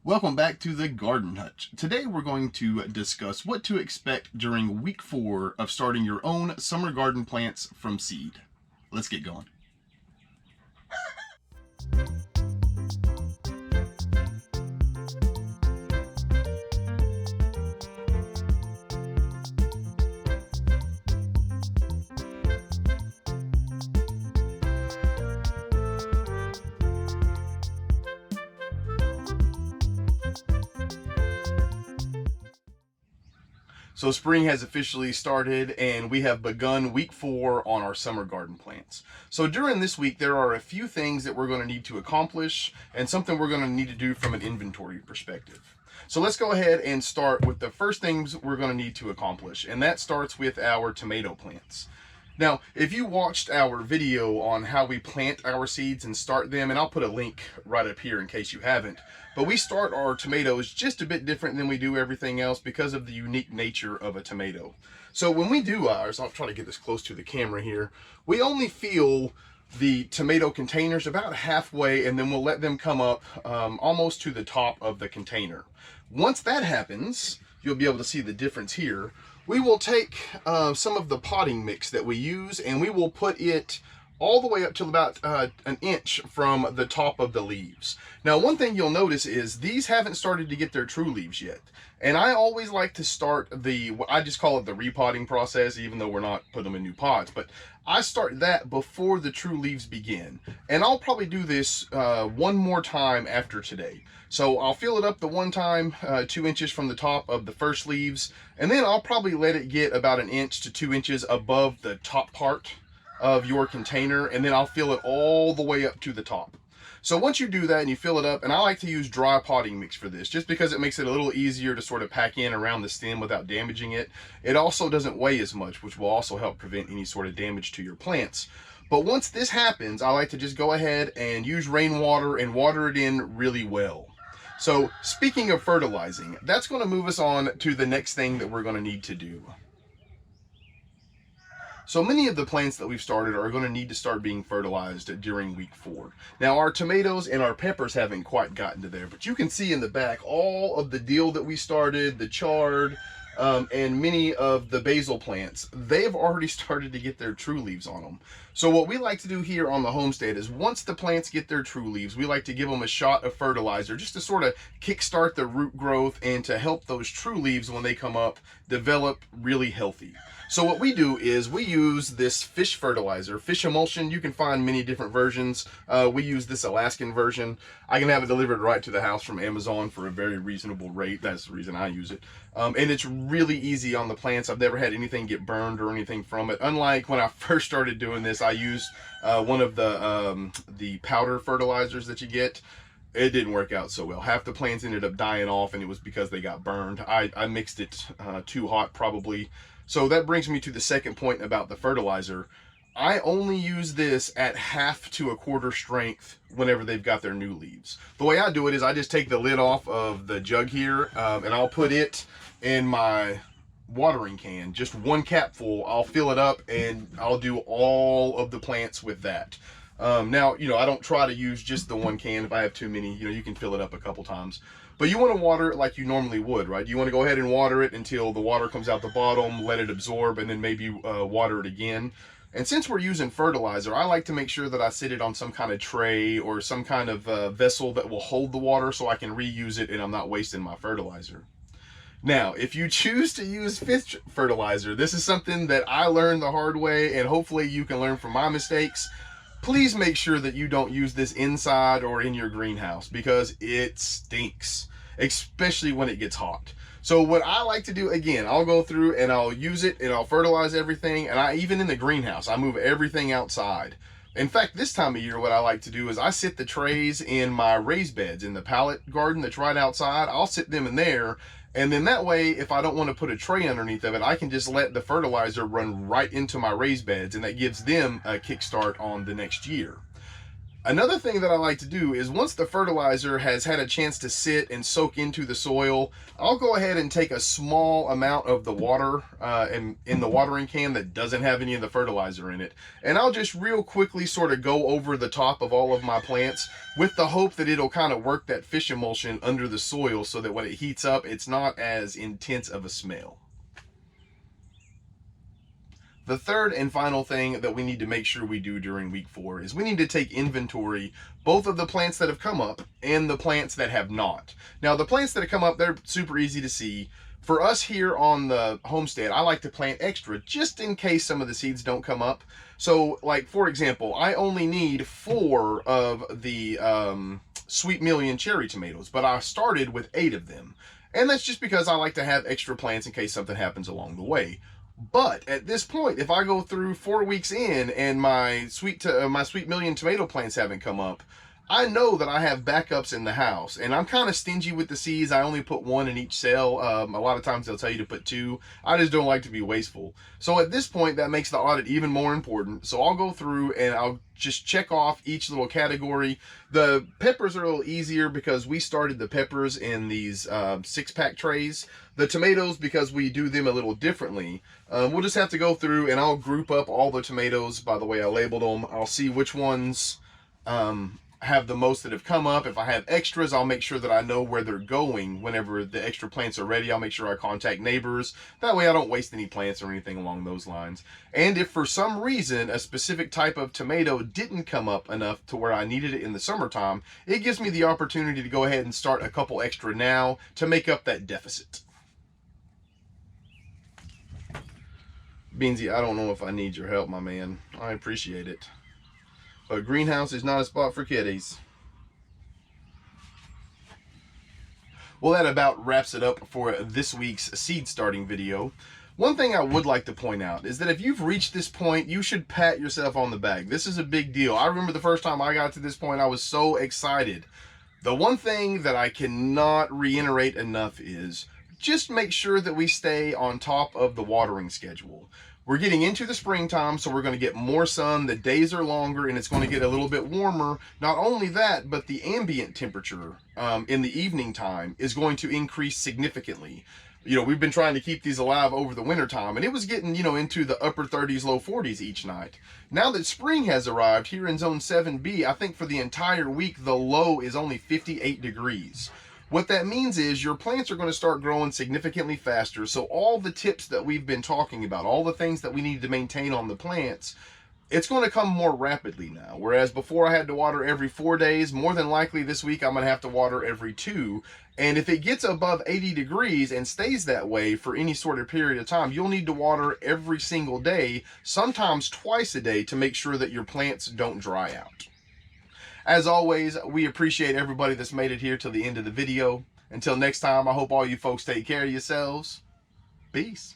Welcome back to the Garden Hutch. Today we're going to discuss what to expect during week 4 of starting your own summer garden plants from seed. Let's get going. So spring has officially started and we have begun week 4 on our summer garden plants. So during this week, there are a few things that we're going to need to accomplish and something we're going to need to do from an inventory perspective. So let's go ahead and start with the first things we're going to need to accomplish, and that starts with our tomato plants. Now, if you watched our video on how we plant our seeds and start them, and I'll put a link right up here in case you haven't, but we start our tomatoes just a bit different than we do everything else because of the unique nature of a tomato. So when we do ours, I'll try to get this close to the camera here, we only fill the tomato containers about halfway, and then we'll let them come up almost to the top of the container. Once that happens, you'll be able to see the difference here. We will take some of the potting mix that we use and we will put it all the way up to about an inch from the top of the leaves. Now, one thing you'll notice is these haven't started to get their true leaves yet. And I always like to start I just call it the repotting process, even though we're not putting them in new pots, but I start that before the true leaves begin. And I'll probably do this one more time after today. So I'll fill it up the one time, 2 inches from the top of the first leaves, and then I'll probably let it get about an inch to 2 inches above the top part of your container, and then I'll fill it all the way up to the top. So once you do that and you fill it up, and I like to use dry potting mix for this, just because it makes it a little easier to sort of pack in around the stem without damaging it. It also doesn't weigh as much, which will also help prevent any sort of damage to your plants. But once this happens, I like to just go ahead and use rainwater and water it in really well. So speaking of fertilizing, that's going to move us on to the next thing that we're going to need to do. So many of the plants that we've started are going to need to start being fertilized during week 4. Now, our tomatoes and our peppers haven't quite gotten to there, but you can see in the back all of the dill that we started, the chard, and many of the basil plants, they've already started to get their true leaves on them. So what we like to do here on the homestead is once the plants get their true leaves, we like to give them a shot of fertilizer just to sort of kickstart the root growth and to help those true leaves, when they come up, develop really healthy. So what we do is we use this fish fertilizer, fish emulsion. You can find many different versions. We use this Alaskan version. I can have it delivered right to the house from Amazon for a very reasonable rate. That's the reason I use it. And it's really easy on the plants. I've never had anything get burned or anything from it. Unlike when I first started doing this, I used one of the powder fertilizers that you get. It didn't work out so well. Half the plants ended up dying off, and it was because they got burned. I mixed it too hot probably. So that brings me to the second point about the fertilizer. I only use this at 1/2 to 1/4 strength whenever they've got their new leaves. The way I do it is I just take the lid off of the jug here, and I'll put it in my watering can, just one cap full. I'll fill it up and I'll do all of the plants with that. Now, I don't try to use just the one can. If I have too many, you can fill it up a couple times. But you want to water it like you normally would, right? You want to go ahead and water it until the water comes out the bottom, let it absorb, and then maybe water it again. And since we're using fertilizer, I like to make sure that I sit it on some kind of tray or some kind of vessel that will hold the water so I can reuse it and I'm not wasting my fertilizer. Now, if you choose to use fish fertilizer, this is something that I learned the hard way, and hopefully you can learn from my mistakes. Please make sure that you don't use this inside or in your greenhouse because it stinks, especially when it gets hot. So what I like to do, again, I'll go through and I'll use it and I'll fertilize everything. And even in the greenhouse, I move everything outside. In fact, this time of year, what I like to do is I sit the trays in my raised beds in the pallet garden that's right outside. I'll sit them in there. And then that way, if I don't want to put a tray underneath of it, I can just let the fertilizer run right into my raised beds, and that gives them a kickstart on the next year. Another thing that I like to do is once the fertilizer has had a chance to sit and soak into the soil, I'll go ahead and take a small amount of the water in the watering can that doesn't have any of the fertilizer in it. And I'll just real quickly sort of go over the top of all of my plants with the hope that it'll kind of work that fish emulsion under the soil so that when it heats up, it's not as intense of a smell. The third and final thing that we need to make sure we do during week 4 is we need to take inventory both of the plants that have come up and the plants that have not. Now, the plants that have come up, they're super easy to see. For us here on the homestead, I like to plant extra just in case some of the seeds don't come up. So, like, for example, I only need 4 of the Sweet Million cherry tomatoes, but I started with 8 of them. And that's just because I like to have extra plants in case something happens along the way. But at this point, if I go through 4 weeks in and my Sweet Million tomato plants haven't come up, I know that I have backups in the house, and I'm kind of stingy with the seeds. I only put 1 in each cell. A lot of times they'll tell you to put 2. I just don't like to be wasteful. So at this point, that makes the audit even more important. So I'll go through and I'll just check off each little category. The peppers are a little easier because we started the peppers in these 6-pack trays. The tomatoes, because we do them a little differently, we'll just have to go through and I'll group up all the tomatoes by the way I labeled them. I'll see which ones have the most that have come up. If I have extras, I'll make sure that I know where they're going. Whenever the extra plants are ready, I'll make sure I contact neighbors. That way I don't waste any plants or anything along those lines. And if for some reason a specific type of tomato didn't come up enough to where I needed it in the summertime, it gives me the opportunity to go ahead and start a couple extra now to make up that deficit. Beansy, I don't know if I need your help, my man. I appreciate it. A greenhouse is not a spot for kiddies. Well, that about wraps it up for this week's seed starting video. One thing I would like to point out is that if you've reached this point, you should pat yourself on the back. This is a big deal. I remember the first time I got to this point, I was so excited. The one thing that I cannot reiterate enough is just make sure that we stay on top of the watering schedule. We're getting into the springtime, so we're going to get more sun. The days are longer, and it's going to get a little bit warmer. Not only that, but the ambient temperature in the evening time is going to increase significantly. You know, we've been trying to keep these alive over the winter time, and it was getting, you know, into the upper 30s, low 40s each night. Now that spring has arrived here in zone 7B, I think for the entire week, the low is only 58 degrees. What that means is your plants are going to start growing significantly faster. So all the tips that we've been talking about, all the things that we need to maintain on the plants, it's going to come more rapidly now. Whereas before I had to water every 4 days, more than likely this week I'm going to have to water every 2. And if it gets above 80 degrees and stays that way for any sort of period of time, you'll need to water every single day, sometimes twice a day, to make sure that your plants don't dry out. As always, we appreciate everybody that's made it here till the end of the video. Until next time, I hope all you folks take care of yourselves. Peace.